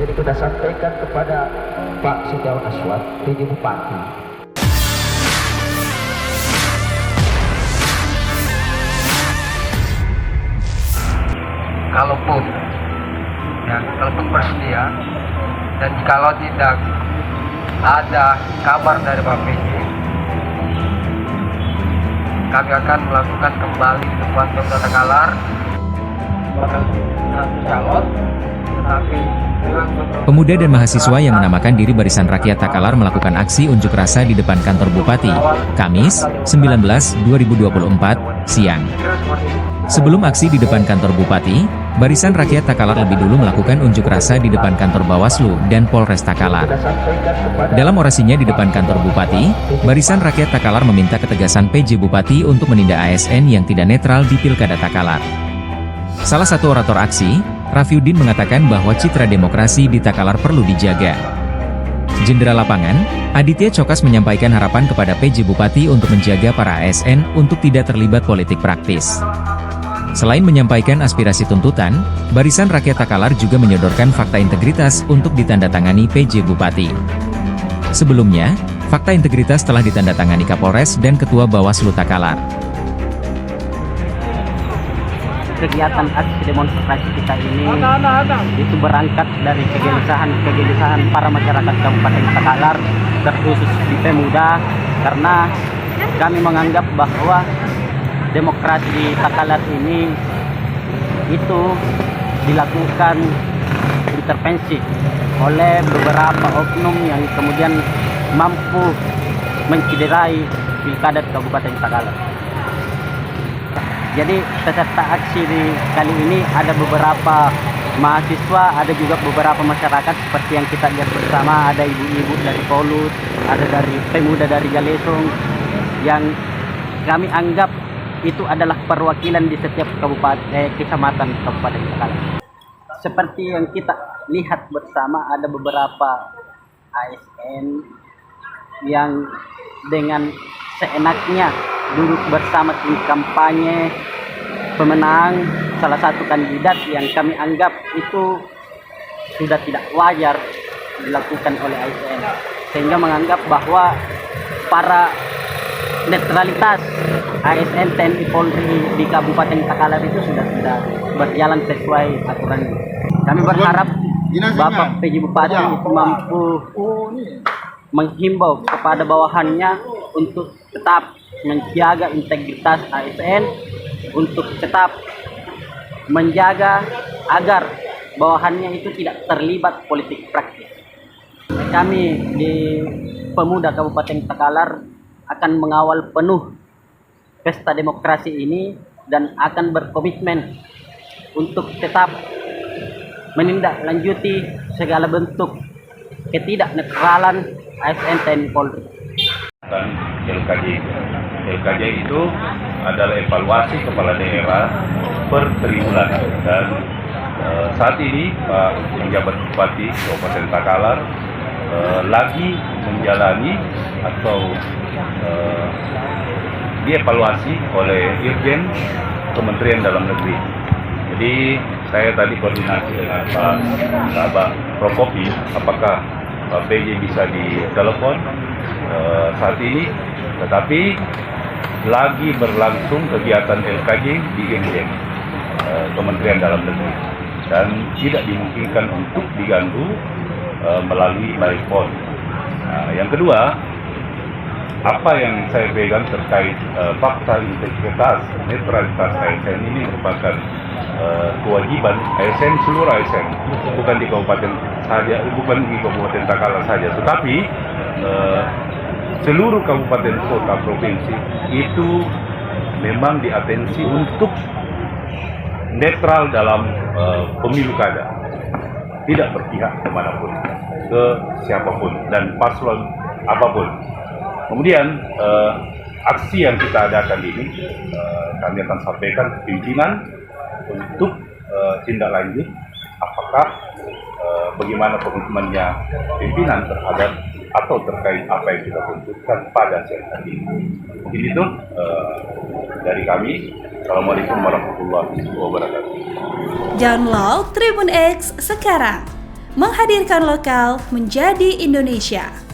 Jadi kita sampaikan kepada Pak Setiawan Aswad, PJ Bupati. Kalaupun bersedia dan jikalau tidak ada kabar dari Pak PJ, kami akan melakukan kembali temuan Pemda Takalar satu calon, tetapi Pemuda dan mahasiswa yang menamakan diri Barisan Rakyat Takalar melakukan aksi unjuk rasa di depan kantor Bupati, Kamis, 19/2024, siang. Sebelum aksi di depan kantor Bupati, Barisan Rakyat Takalar lebih dulu melakukan unjuk rasa di depan kantor Bawaslu dan Polres Takalar. Dalam orasinya di depan kantor Bupati, Barisan Rakyat Takalar meminta ketegasan PJ Bupati untuk menindak ASN yang tidak netral di Pilkada Takalar. Salah satu orator aksi, Rafiuddin mengatakan bahwa citra demokrasi di Takalar perlu dijaga. Jenderal Lapangan, Aditya Cokas menyampaikan harapan kepada PJ Bupati untuk menjaga para ASN untuk tidak terlibat politik praktis. Selain menyampaikan aspirasi tuntutan, Barisan Rakyat Takalar juga menyodorkan fakta integritas untuk ditandatangani PJ Bupati. Sebelumnya, fakta integritas telah ditandatangani Kapolres dan Ketua Bawaslu Takalar. Kegiatan aksi demonstrasi kita ini itu berangkat dari kegelisahan para masyarakat Kabupaten Takalar, terkhusus di Pemuda, karena kami menganggap bahwa demokrasi di Takalar ini itu dilakukan intervensi oleh beberapa oknum yang kemudian mampu mencederai pilkada Kabupaten Takalar. Jadi peserta aksi di kali ini ada beberapa mahasiswa, ada juga beberapa masyarakat seperti yang kita lihat bersama, ada ibu-ibu dari Polus, ada dari Pemuda dari Galesong, yang kami anggap itu adalah perwakilan di setiap kecamatan Kabupaten Takalar. Seperti yang kita lihat bersama, ada beberapa ASN yang dengan seenaknya duduk bersama tim kampanye pemenang salah satu kandidat yang kami anggap itu sudah tidak wajar dilakukan oleh ASN, sehingga menganggap bahwa para netralitas ASN TNI Polri di Kabupaten Takalar itu sudah tidak berjalan sesuai aturan. Kami berharap Bapak PJ Bupati itu mampu menghimbau kepada bawahannya untuk tetap menjaga integritas ASN, untuk tetap menjaga agar bawahannya itu tidak terlibat politik praktis. Kami di Pemuda Kabupaten Takalar akan mengawal penuh pesta demokrasi ini dan akan berkomitmen untuk tetap menindaklanjuti segala bentuk ketidaknetralan ASN TNI Polri. LKJ itu adalah evaluasi kepala daerah per triwulan, dan saat ini Pak Penjabat Bupati Kabupaten Takalar lagi menjalani atau dievaluasi oleh Dirjen Kementerian Dalam Negeri. Jadi saya tadi koordinasi dengan Pak Kabak Prokopi, apakah Pak PJ bisa ditelepon saat ini, tetapi lagi berlangsung kegiatan LKJ di Dirjen Kementerian Dalam Negeri dan tidak dimungkinkan untuk diganggu melalui by phone. Yang kedua, apa yang saya pegang terkait fakta integritas netralitas ASN ini merupakan kewajiban ASN, seluruh ASN, bukan di kabupaten saja, bukan di Kabupaten Takalar saja, tetapi seluruh kabupaten kota provinsi itu memang diatensi untuk netral dalam pemilu kada, tidak berpihak kemanapun, ke siapapun dan paslon apapun. Kemudian aksi yang kita adakan ini kami akan sampaikan ke pimpinan untuk tindak lanjut, apakah bagaimana komitmennya pimpinan terhadap atau terkait apa yang kita tunjukkan pada siang tadi. Mungkin itu dari kami. Assalamualaikum warahmatullahi wabarakatuh. Download Tribun X sekarang, menghadirkan lokal menjadi Indonesia.